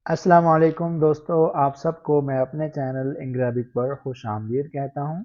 अस्सलाम वालेकुम दोस्तों, आप सबको मैं अपने चैनल इंग्रेबिक पर खुश आमदीद कहता हूं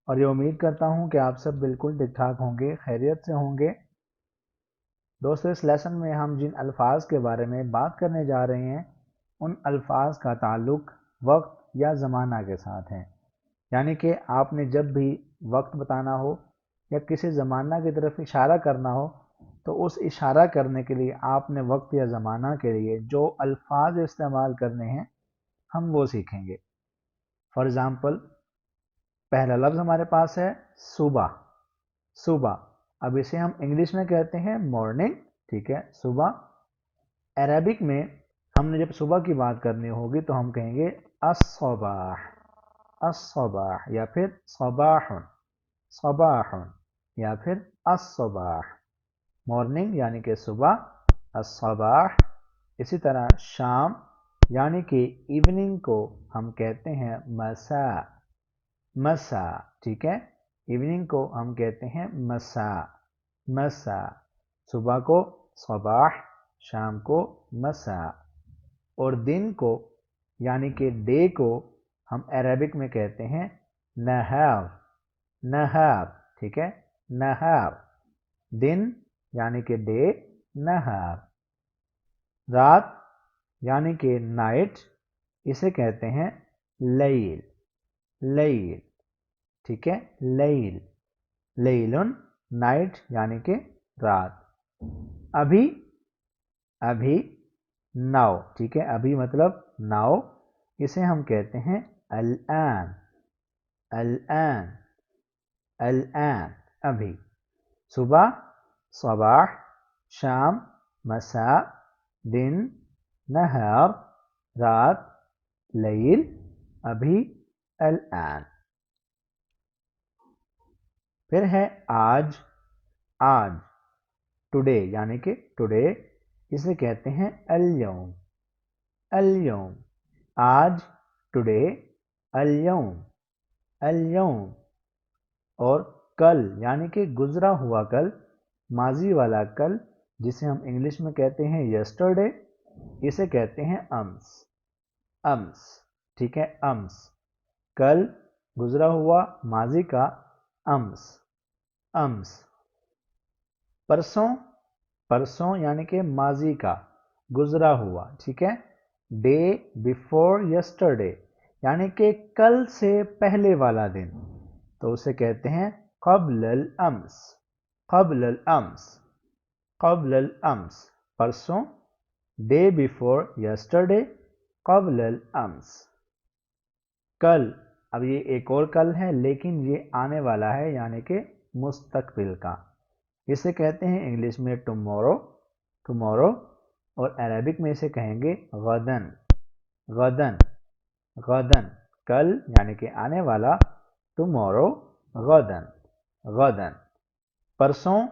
और ये उम्मीद करता हूं कि आप सब बिल्कुल ठीक ठाक होंगे, खैरियत से होंगे। दोस्तों, इस लेसन में हम जिन अल्फाज के बारे में बात करने जा रहे हैं उन अल्फाज का ताल्लुक वक्त या ज़माना के साथ है। यानी कि आपने जब भी वक्त बताना हो या किसी ज़माना की तरफ इशारा करना हो तो उस इशारा करने के लिए आपने वक्त या ज़माना के लिए जो अल्फाज इस्तेमाल करने हैं हम वो सीखेंगे। फॉर एग्ज़ाम्पल, पहला लफ्ज़ हमारे पास है सुबह। सुबह, अब इसे हम इंग्लिश में कहते हैं मॉर्निंग। ठीक है, सुबह। अरबिक में हमने जब सुबह की बात करनी होगी तो हम कहेंगे अस्सबाह, अस्सबाह, या फिर सबाहुन, सबाहुन, या फिर अस्सबाह। मॉर्निंग यानी कि सुबह, अस्सबाह। इसी तरह शाम यानी कि इवनिंग को हम कहते हैं मसा, मसा। ठीक है, इवनिंग को हम कहते हैं मसा, मसा। सुबह को सबाह, शाम को मसा। और दिन को यानी कि डे को हम अरबिक में कहते हैं नहार, नहार। ठीक है, नहार। दिन यानी कि डे, नहार। रात यानी कि नाइट, इसे कहते हैं लैल, लैल। ठीक है, लैल, लैलुन, नाइट यानी कि रात। अभी, अभी, नाउ। ठीक है, अभी मतलब नाउ, इसे हम कहते हैं अल-आन, अल-आन, अल-आन, अभी। सुबह, सबाह, शाम, मसा, दिन, नहार, रात, लैल, अभी, अल-आन। फिर है आज, आज, टुडे यानी कि टुडे, इसे कहते हैं अल-यौम, अल-यौम। आज, टुडे, अल-यौम, अल-यौम। और कल यानी कि गुजरा हुआ कल, माजी वाला कल, जिसे हम इंग्लिश में कहते हैं यस्टरडे, इसे कहते हैं अम्स, अम्स। ठीक है, अम्स। कल, गुजरा हुआ, माजी का, अम्स, अम्स। परसों, परसों यानी कि माजी का, गुजरा हुआ। ठीक है, डे बिफोर यस्टरडे यानी कि कल से पहले वाला दिन, तो उसे कहते हैं क़ब्ल अम्स, क़ब्ल अम्स, क़ब्ल अम्स। परसों, डे बिफोर यस्टरडे, क़ब्ल अम्स। कल, अब ये एक और कल है लेकिन ये आने वाला है यानी कि मुस्तकबिल का, इसे कहते हैं इंग्लिश में टुमारो, टुमारो। और अरबिक में इसे कहेंगे गदन, गदन, गदन। कल यानी कि आने वाला, टुमारो, गदन, गदन। परसों,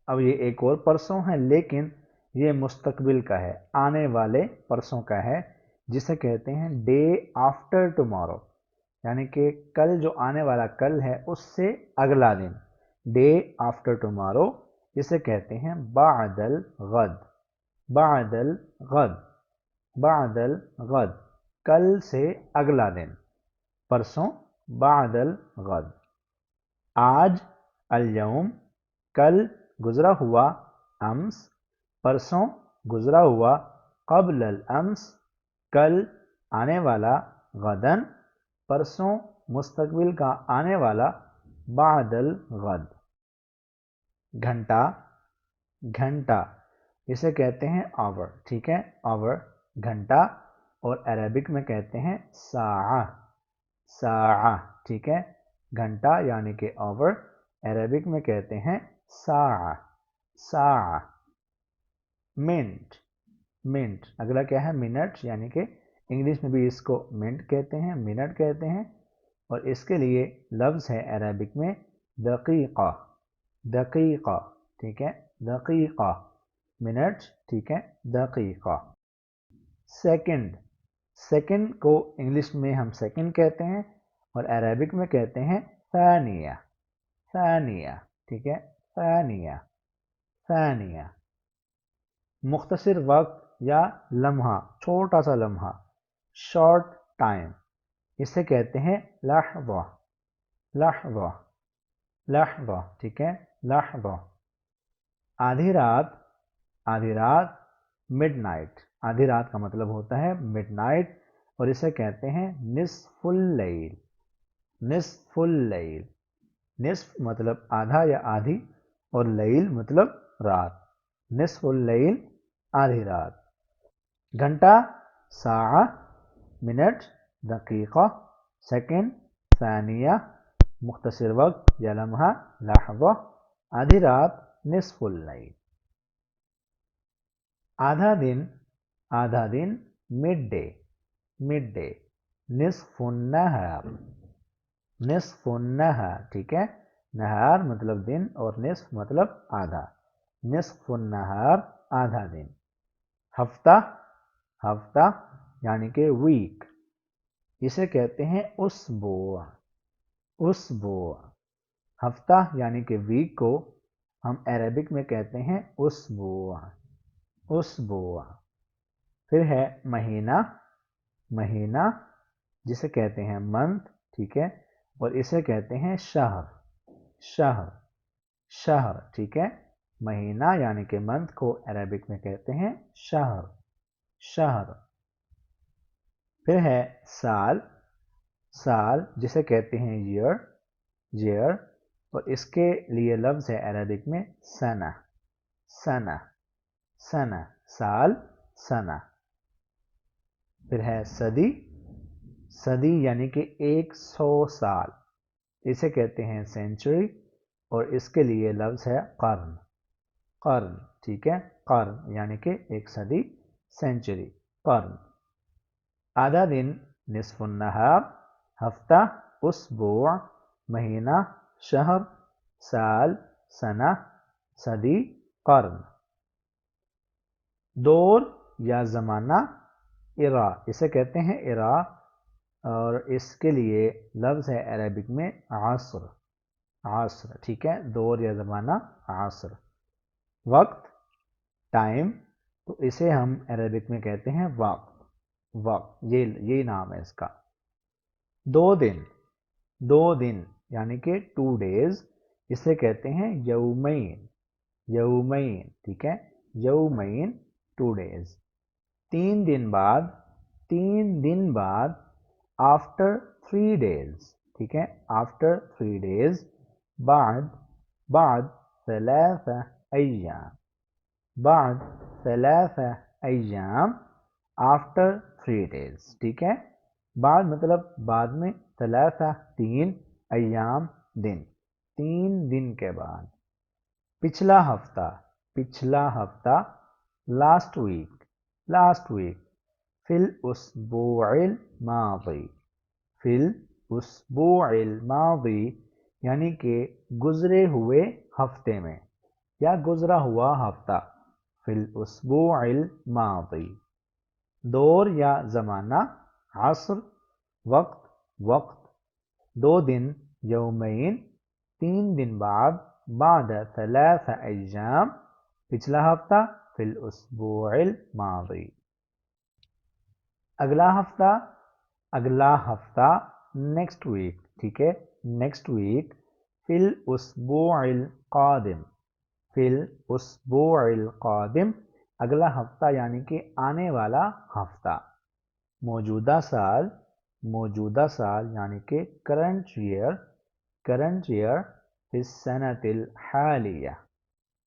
अब ये एक और परसों है लेकिन ये मुस्तकबिल का है, आने वाले परसों का है, जिसे कहते हैं डे आफ्टर टुमारो, यानी कि कल जो आने वाला कल है उससे अगला दिन, डे आफ्टर टुमारो, इसे कहते हैं बादल गद, बादल गद, बादल गद। कल से अगला दिन, परसों, बादल गद। आज, अल-यौम, कल, गुजरा हुआ, अम्स। परसों, गुजरा हुआ, क़ब्ल अम्स। कल, आने वाला, गदन। परसों, मुस्तकबिल का आने वाला, बादल गद। घंटा, घंटा, इसे कहते हैं आवर। ठीक है, आवर, घंटा। और अरबिक में कहते हैं साआ, साआ। ठीक है, घंटा यानी कि आवर, अरबिक में कहते हैं साआ, साआ। मिनट, मिनट, अगला क्या है, मिनट, यानी कि इंग्लिश में भी इसको मिनट कहते हैं, मिनट कहते हैं। और इसके लिए लफ्ज़ है अरबिक में दकीक़ा, दकीक़ा। ठीक है, दकीक़ा, मिनट। ठीक है, दकीक़ा। सेकंड, सेकंड को इंग्लिश में हम सेकंड कहते हैं और अरबिक में कहते हैं सानिया, सानिया। ठीक है, सानिया, सानिया। मुख्तसर वक्त یا لمحہ، چھوٹا سا لمحہ، شارٹ ٹائم، اسے کہتے ہیں لحظہ، لحظہ، لحظہ، ٹھیک ہے، لحظہ۔ آدھی رات، آدھی رات، مڈ نائٹ، آدھی رات کا مطلب ہوتا ہے مڈ نائٹ، اور اسے کہتے ہیں نصف اللیل، نصف اللیل، نصف مطلب آدھا یا آدھی، اور لیل مطلب رات، نصف اللیل، آدھی رات۔ گھنٹہ، ساعہ، منٹ، دقیقہ، سیکنڈ، ثانیہ، مختصر وقت یا لمحہ، لحظہ، آدھی رات، نصف اللیل۔ آدھا دن، آدھا دن، مڈ ڈے، مڈ ڈے، نصف النہار، نصف النہار، ٹھیک ہے، نہار مطلب دن اور نصف مطلب آدھا، نصف النہار، آدھا دن۔ ہفتہ، ہفتہ یعنی کہ ویک، اسے کہتے ہیں اسبوع، اسبوع۔ ہفتہ یعنی کہ ویک کو ہم عربک میں کہتے ہیں اسبوع، اسبوع۔ پھر ہے مہینہ، مہینہ جسے کہتے ہیں منتھ، ٹھیک ہے، اور اسے کہتے ہیں شہر، شہر، شہر، ٹھیک ہے، مہینہ یعنی کہ منتھ کو عربک میں کہتے ہیں شہر، شہر۔ پھر ہے سال، سال جسے کہتے ہیں ایئر، ایئر، اور اس کے لیے لفظ ہے عربک میں سنہ، سنہ، سنہ، سال، سنہ۔ پھر ہے صدی، صدی یعنی کہ 100 سال، اسے کہتے ہیں سینچری، اور اس کے لیے لفظ ہے قرن، قرن، ٹھیک ہے، قرن یعنی کہ 1 صدی، سینچری، قرن۔ آدھا دن، نصف النہار، ہفتہ، اسبوع، مہینہ، شہر، سال، سنہ، صدی، قرن۔ دور یا زمانہ، ایرا، اسے کہتے ہیں ایرا، اور اس کے لیے لفظ ہے عربک میں عصر، عصر، ٹھیک ہے، دور یا زمانہ، عصر۔ وقت، ٹائم، تو اسے ہم عربک میں کہتے ہیں وقت، وقت، یہی نام ہے اس کا۔ دو دن، دو دن یعنی کہ 2 days، اسے کہتے ہیں یومین، یومین، ٹھیک ہے، یومین، 2 days۔ 3 دن بعد، 3 دن بعد، آفٹر 3 days، ٹھیک ہے، آفٹر 3 days، بعد، بعد 3 ایام، بعد 3 ایام، آفٹر 3 days، ٹھیک ہے، بعد مطلب بعد میں، 3 ایام، دن، 3 دن کے بعد۔ پچھلا ہفتہ، پچھلا ہفتہ، لاسٹ ویک، لاسٹ ویک، فی الاسبوع الماضی، فی الاسبوع الماضی یعنی کہ گزرے ہوئے ہفتے میں یا گزرا ہوا ہفتہ، فی الاسبوع الماضی۔ دور یا زمانہ، عصر، وقت، وقت، 2 دن، یومین، 3 دن بعد، بعد 3 ایام، پچھلا ہفتہ، فی الاسبوع الماضی۔ اگلا ہفتہ، اگلا ہفتہ، نیکسٹ ویک، ٹھیک ہے، نیکسٹ ویک، فی الاسبوع القادم، فی الاسبوع القادم، اگلا ہفتہ یعنی کہ آنے والا ہفتہ۔ موجودہ سال، موجودہ سال یعنی کہ کرنٹ ایئر، کرنٹ ایئر، فی السنۃ الحالیہ،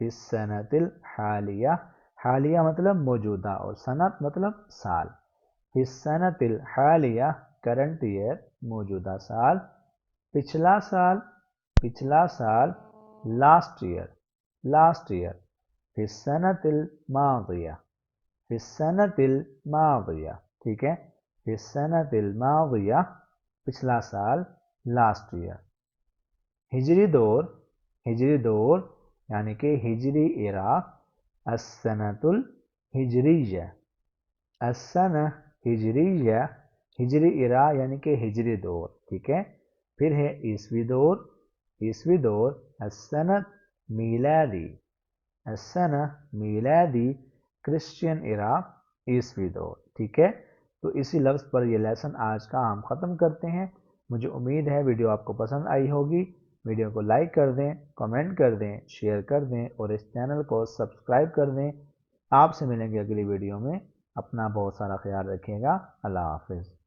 فی السنۃ الحالیہ، حالیہ مطلب موجودہ اور سنت مطلب سال، فی السنۃ الحالیہ، کرنٹ ایئر، موجودہ سال۔ پچھلا سال، پچھلا سال، لاسٹ ایئر، لاسٹ ایئر، فی السنۃ الماضیہ، فی السنۃ الماضیہ، ٹھیک ہے، فی السنۃ الماضیہ، پچھلا سال، لاسٹ ایئر۔ ہجری دور، ہجری دور یعنی کہ ہجری ایرا، السنۃ الہجریہ، السنہ ہجریہ، ہجری ایرا یعنی کہ ہجری دور، ٹھیک ہے۔ پھر ہے عیسوی دور، عیسوی دور، السنۃ میلادی، السنہ میلادی، کرسچین ایرا، ईसवी दौर। ठीक है, तो इसी लफ्ज़ पर ये लेसन आज का हम ख़त्म करते हैं। मुझे उम्मीद है वीडियो आपको पसंद आई होगी। वीडियो को लाइक कर दें, कमेंट कर दें, शेयर कर दें और इस चैनल को सब्सक्राइब कर दें। आपसे मिलेंगे अगली वीडियो में। अपना बहुत सारा ख्याल रखिएगा। अल्लाह हाफिज़।